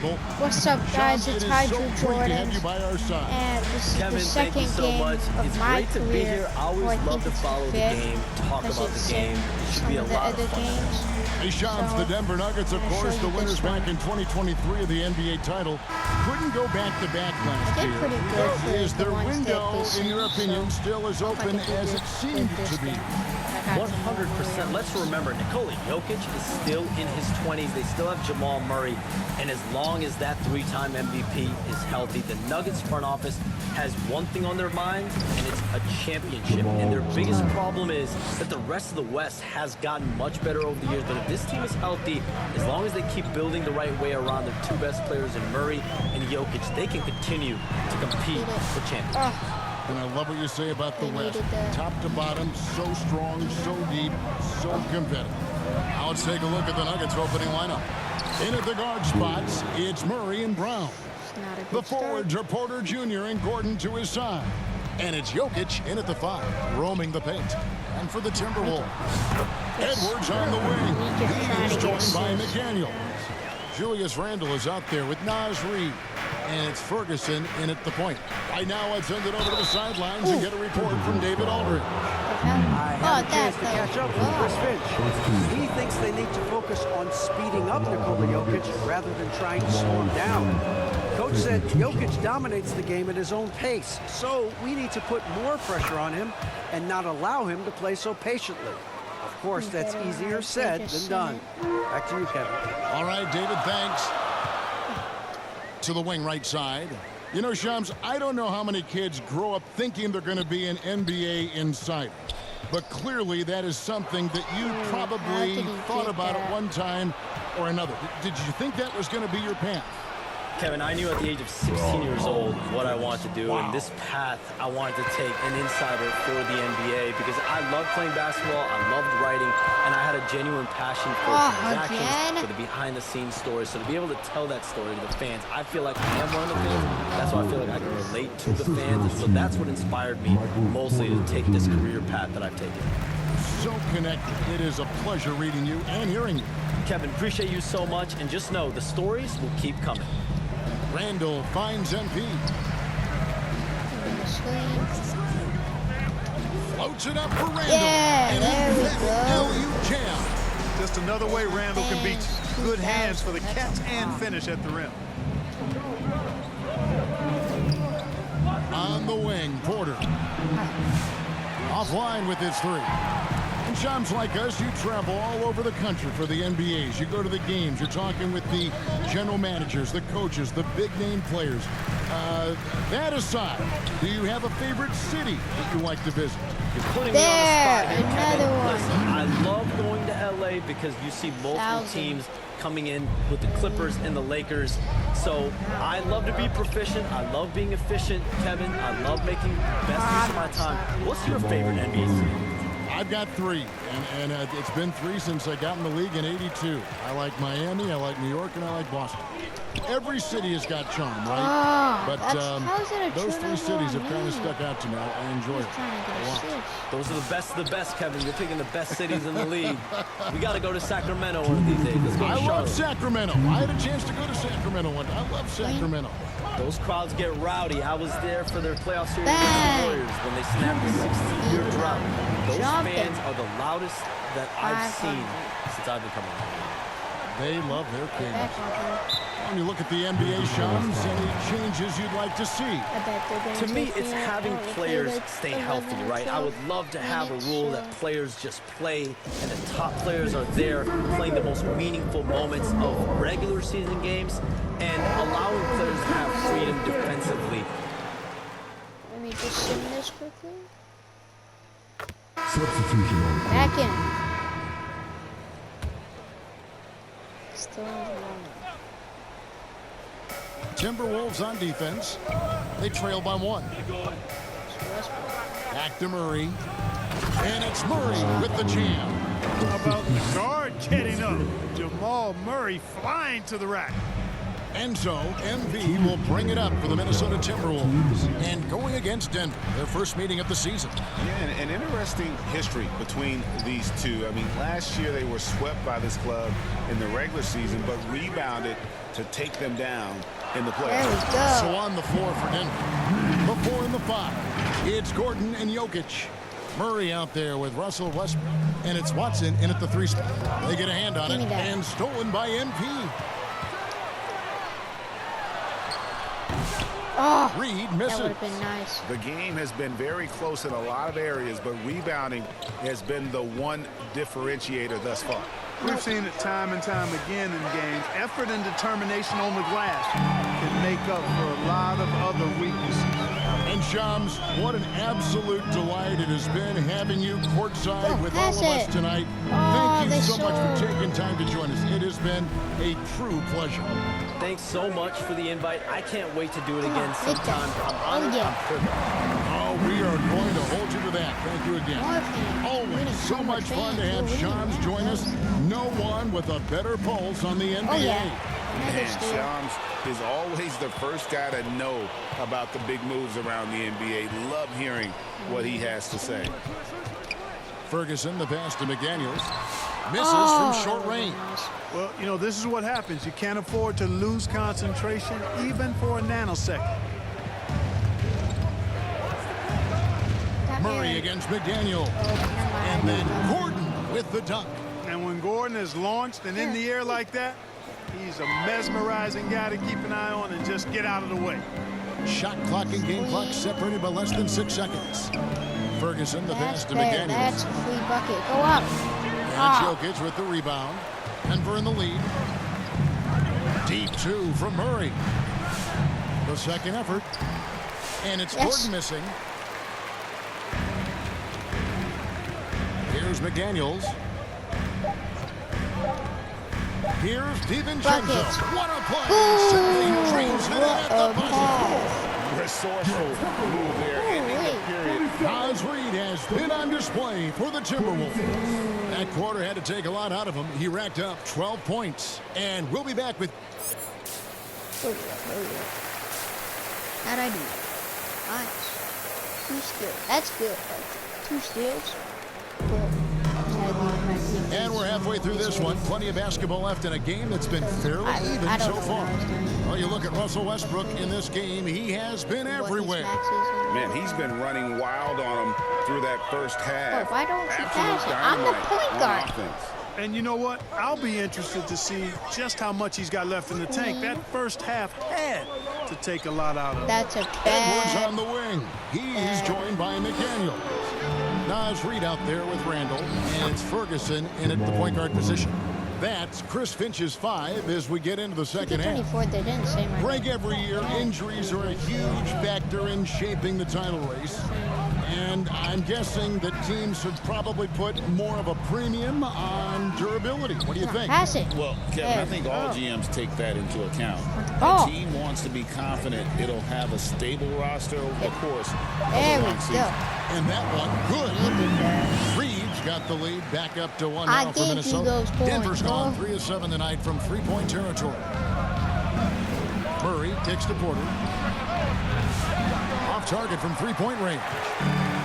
What's up, guys? Sean, It's it is Hydro so great to Jordan, have you by our side. and this is Kevin, the thank you second so game much. of It's my great to be career. here. I Or always love to it's follow the fifth, game, talk because about it's the game. in It should some be a of the lot other of fun. games. Hey, Shams, So, the Denver Nuggets, of I'll show course, you the this winners one. back in 2023 of the NBA title. Couldn't go back-to-back I last did year. pretty good for Is the their ones window, that they in your seen, opinion, so still as I hope I open can do as good it seemed in this to be? game. I got Jamal Murray 100%. on Let's this. remember, Nikola Jokic is still in his 20s. They still have Jamal Murray. And as long as that three-time MVP is healthy, the Nuggets front office has one thing on their mind, and it's a championship. And their biggest problem is that the rest of the West has gotten much better over the years. But if this team is healthy, as long as they keep building the right way around their two best players in Murray and Jokic, they can continue to compete for championships. And I love what you say about the They West. needed that. Top to bottom, so strong, so deep, so competitive. Now let's take a look at the Nuggets opening lineup. In at the guard spots, it's Murray and Brown. It's not a The good start. forwards are Porter Jr. and Gordon to his side. And it's Jokic in at the 5, roaming the paint. And for the Timberwolves, Edwards on the wing. We just He trying is to get joined by assists. McDaniel. Julius Randle is out there with Naz Reid. And it's Ferguson in at the point. Right now, let's send it over to the sidelines and get a report from David Aldridge. I had a chance to catch up with Chris Wow. Finch. He thinks they need to focus on speeding up Nikola Jokic rather than trying to slow him down. Coach said Jokic dominates the game at his own pace, so we need to put more pressure on him and not allow him to play so patiently. Of course, that's easier said than done. Back to you, Kevin. All right, David, thanks. To the wing right side. You know, Shams, I don't know how many kids grow up thinking they're going to be an NBA insider. But clearly that is something that you How probably did he thought get about that? at one time or another. Did you think that was going to be your path? Kevin, I knew at the age of 16 years old what I wanted to do, and this path I wanted to take an insider for the NBA because I loved playing basketball, I loved writing, and I had a genuine passion for transactions, again? for the behind-the-scenes stories. So to be able to tell that story to the fans, I feel like I am one of the fans. That's why I feel like I can relate to the fans, and so that's what inspired me mostly to take this career path that I've taken. So connected. It is a pleasure reading you and hearing you. Kevin, appreciate you so much, and just know the stories will keep coming. Randall finds MP. Floats it up for Randall. Yeah, and there we emphatic go. LU jam. Just another way Randall can beat Fans, you. Good hands for the 2000. catch and finish at the rim. On the wing, Porter. Offline with his 3. And Shams, like us, you travel all over the country for the NBAs. You go to the games. You're talking with the general managers, the coaches, the big-name players. That aside, do you have a favorite city that you like to visit? You're putting There, me on the spot here, another Kevin. one. Listen, I love going to LA because you see multiple 1,000. teams coming in with the Clippers and the Lakers. So I love to be proficient. I love being efficient, Kevin. I love making the best use of my time. What's your favorite NBA city? I've got 3, and it's been 3 since I got in the league in '82. I like Miami, I like New York, and I like Boston. Every city has got charm, right? Oh, But how's it a those 3 turnover cities have on kind of me? stuck out to me. I enjoy He's it. trying to get a lot. assists. Those are the best, Kevin. You're picking the best cities in the league. We got to go to Sacramento one of these days. Let's go to I love Charlotte. Sacramento. I had a chance to go to Sacramento one time. I love Sacramento. Those crowds get rowdy. I was there for their playoff series against Bang. the Warriors when they snapped a 16-year drought. Those Jumping. fans are the loudest that I've 500. seen since I've been coming here. They love their kings. Back on her. When you look at the NBA, Shams, any changes you'd like to see? I bet they're going To me, take it's me out having and play players like stay 11 healthy, or right? I 12 would love to have a minutes, rule so- that players just play and the top players are there playing the most meaningful moments of regular season games and allowing players to have freedom defensively. Let me just sim this quickly. Substitution on Back in. Still in the moment. Timberwolves on defense. They trail by 1. Back to Murray. And it's Murray with the jam. How about the guard getting up? Jamal Murray flying to the rack. And so, MP will bring it up for the Minnesota Timberwolves. And going against Denver, their first meeting of the season. Yeah, an interesting history between these two. I mean, last year they were swept by this club in the regular season, but rebounded to take them down in the There playoffs. we go. So on the floor for Denver. The 4 and the 5. It's Gordon and Jokic. Murray out there with Russell Westbrook. And it's Watson in at the 3 spot. They get a hand on Give it. me that. And stolen by MP. Oh, Reed that misses. would have been nice. The game has been very close in a lot of areas, but rebounding has been the one differentiator thus far. We've seen it time and time again in games. Effort and determination on the glass can make up for a lot of other weaknesses. And Shams, what an absolute delight it has been having you courtside Oh, with all pass of us it. tonight. Oh, Thank you they so much for showed. taking time to join us. It has been a true pleasure. Thanks so much for the invite. I can't wait to do it Come again on, take that. sometime. I'm honored. Oh, yeah. I'm privileged. Oh, we are going to hold you to that. Thank you again. More fans. Always Winning so so much much fun to fans. have We're winning Shams now. join us. No one with a better pulse on the NBA. Oh, yeah. Another Man, steal. Shams is always the first guy to know about the big moves around the NBA. Love hearing what he has to say. Ferguson, the pass to McDaniels. Misses Oh, from short range. nice. Well, you know, this is what happens. You can't afford to lose concentration even for a nanosecond. Come Murray here. against McDaniel. Oh, never And mind. then Gordon with the dunk. And when Gordon is launched and in the air like that, he's a mesmerizing guy to keep an eye on and just get out of the way. Shot clock and game clock separated by less than 6 seconds. Ferguson, the pass That's to fair. McDaniels. That's a free bucket. Go up. And Ah. Jokic with the rebound. Denver in the lead. Deep 2 from Murray. The second effort. And it's Yes. Gordon missing. Here's McDaniels. Here's DiVincenzo. Buckets. What a play. Ooh, Sending dreams in what at the a buzzer. pass. Resourceful move there, ending the Holy. period. Naz Reid has been on display for the Timberwolves. That quarter had to take a lot out of him. He racked up 12 points. And we'll be back with Hurry up, hurry up. How'd I do? Nice. 2 steals. That's good. Like, 2 steals. But And we're halfway through this one. Plenty of basketball left in a game that's been fairly I even don't so know what far. I was doing. Well, you look at Russell Westbrook in this game. He has been everywhere. Man, he's been running wild on him through that first half. Oh, why don't you Absolute pass it? I'm the dynamite point on guard. offense. And you know what? I'll be interested to see just how much he's got left in the tank. That first half had to take a lot out of him. That's a Edwards bad. on the wing. He's joined by McDaniel. Naz Reid out there with Randall. And it's Ferguson in at the point guard position. That's Chris Finch's 5 as we get into the second half. 24, they didn't say my Greg, name. every year, injuries are a huge factor in shaping the title race. And I'm guessing that teams have probably put more of a premium on durability. What do you think? Pass it. Well, Kevin, I There. think all GMs take that into account. Oh. A team wants to be confident it'll have a stable roster over the course of There a we long go. season. And that one, good. He did that. Reeves got the lead back up to 1 I now for gave you Minnesota. those points, Denver's gone bro. 3 of 7 tonight from 3-point territory. Murray kicks to Porter. Off target from 3-point range.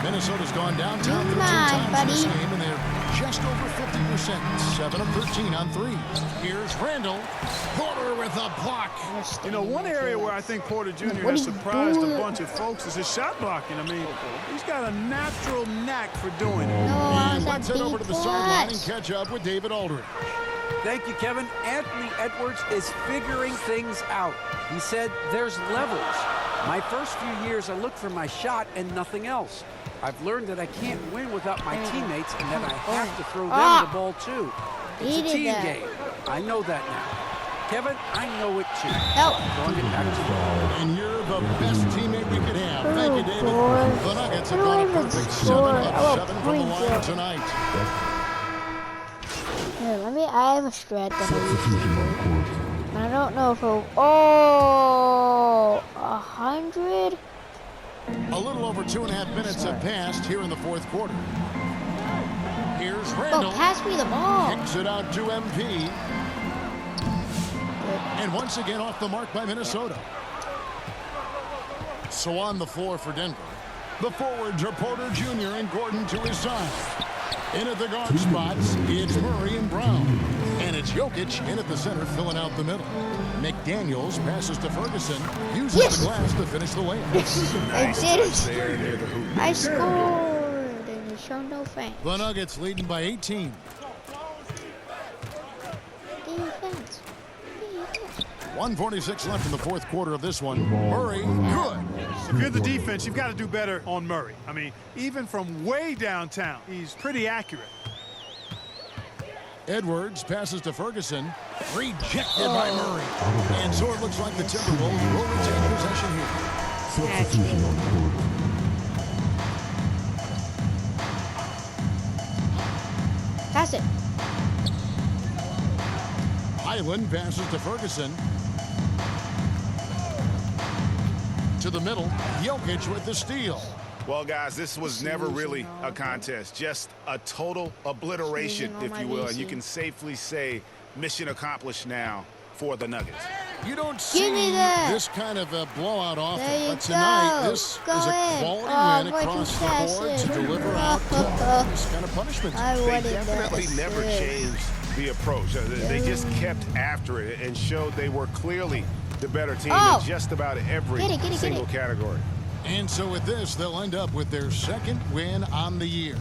Minnesota's gone downtown 13 Come on, times in this buddy. game, and they're just over 50%. 7 of 13 on 3. Here's Randall. Porter with a block. You know, one area where I think Porter Jr. What has are you surprised a doing? bunch of folks is his shot blocking. I mean, he's got a natural knack for doing it. No, I And was let's at head over to the sideline and B+. catch up with David Aldridge. Thank you, Kevin. Anthony Edwards is figuring things out. He said there's levels. My first few years, I looked for my shot and nothing else. I've learned that I can't win without my teammates and that I have to throw them Ah. the ball too. It's He a did team that. game. I know that now. Kevin, I know it too. Help. Throwing it back to you. And you're the best teammate we could have. Thank you, David. boy. The Nuggets have I gone a don't even perfect score. 7 I of will 7 from the point line you. tonight. Here, I have a strat that I use before. I don't know if it'll, 100? A little over 2.5 minutes have passed here in the fourth quarter. Here's Oh, Randall. pass me the ball. Kicks it out to MP. And once again off the mark by Minnesota. So on the floor for Denver, the forwards are Porter Jr. and Gordon to his side. In at the guard spots, it's Murray and Brown. And it's Jokic in at the center, filling out the middle. McDaniels passes to Ferguson, uses the glass to finish the layup. I did it. I scored, and you show no thanks. The Nuggets leading by 18. Defense. 1:46 left in the fourth quarter of this one. Murray, good. If you're the defense, you've got to do better on Murray. I mean, even from way downtown, he's pretty accurate. Edwards passes to Ferguson, rejected by Murray. And so it looks like the Timberwolves will retain possession here. Pass it. Highland passes to Ferguson. To the middle, Jokic with the steal. Well, guys, this was never really a contest, just a total obliteration, if you will. And you can safely say mission accomplished now for the Nuggets. You don't Give see me that. this kind of a blowout often, There you but tonight go. this Go is a in. quality Oh, win why'd you across the pass board it? to deliver out this kind of punishment. I They wanted definitely that never assist. changed the approach. They just kept after it and showed they were clearly the better team Oh. in just about every Get it. single category. And so with this, they'll end up with their second win on the year.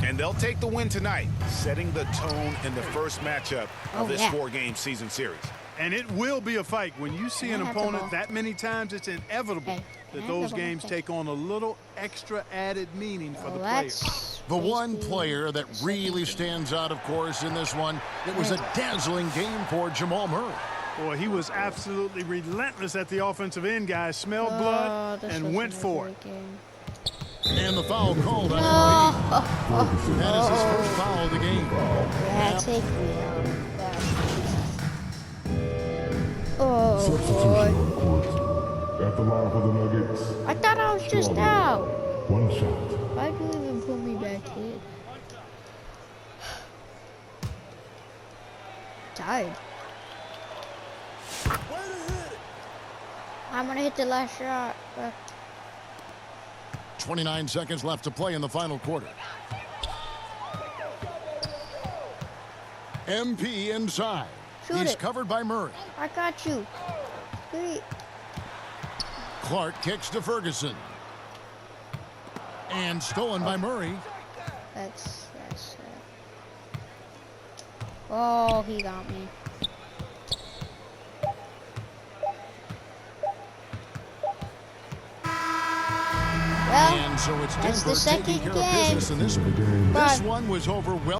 And they'll take the win tonight, setting the tone in the first matchup of this yeah. 4-game season series. And it will be a fight. When you see an I have the opponent ball. that many times, it's inevitable Hey, I that have those the ball. games Okay. take on a little extra added meaning for the Well, players. that's The one basically player that really stands out, of course, in this one, it was a dazzling game for Jamal Murray. Boy, he was absolutely relentless at the offensive end, guys. Smelled Oh, blood this and wasn't went a for great it. game. And the foul called on No. Embiid. That is his first foul of the game. Yeah, take me out. Oh, boy. At the line for the Nuggets, I thought I was just out. one shot. Why'd you even put me back in? Tired. I'm gonna hit the last shot. 29 seconds left to play in the final quarter. MP inside. Shoot He's it. covered by Murray. I got you. Wait. Clark kicks to Ferguson. And stolen by Murray. That's Oh, he got me. Well, And so it's that's Denver the second taking care of game. business in this one. This But- one was over well.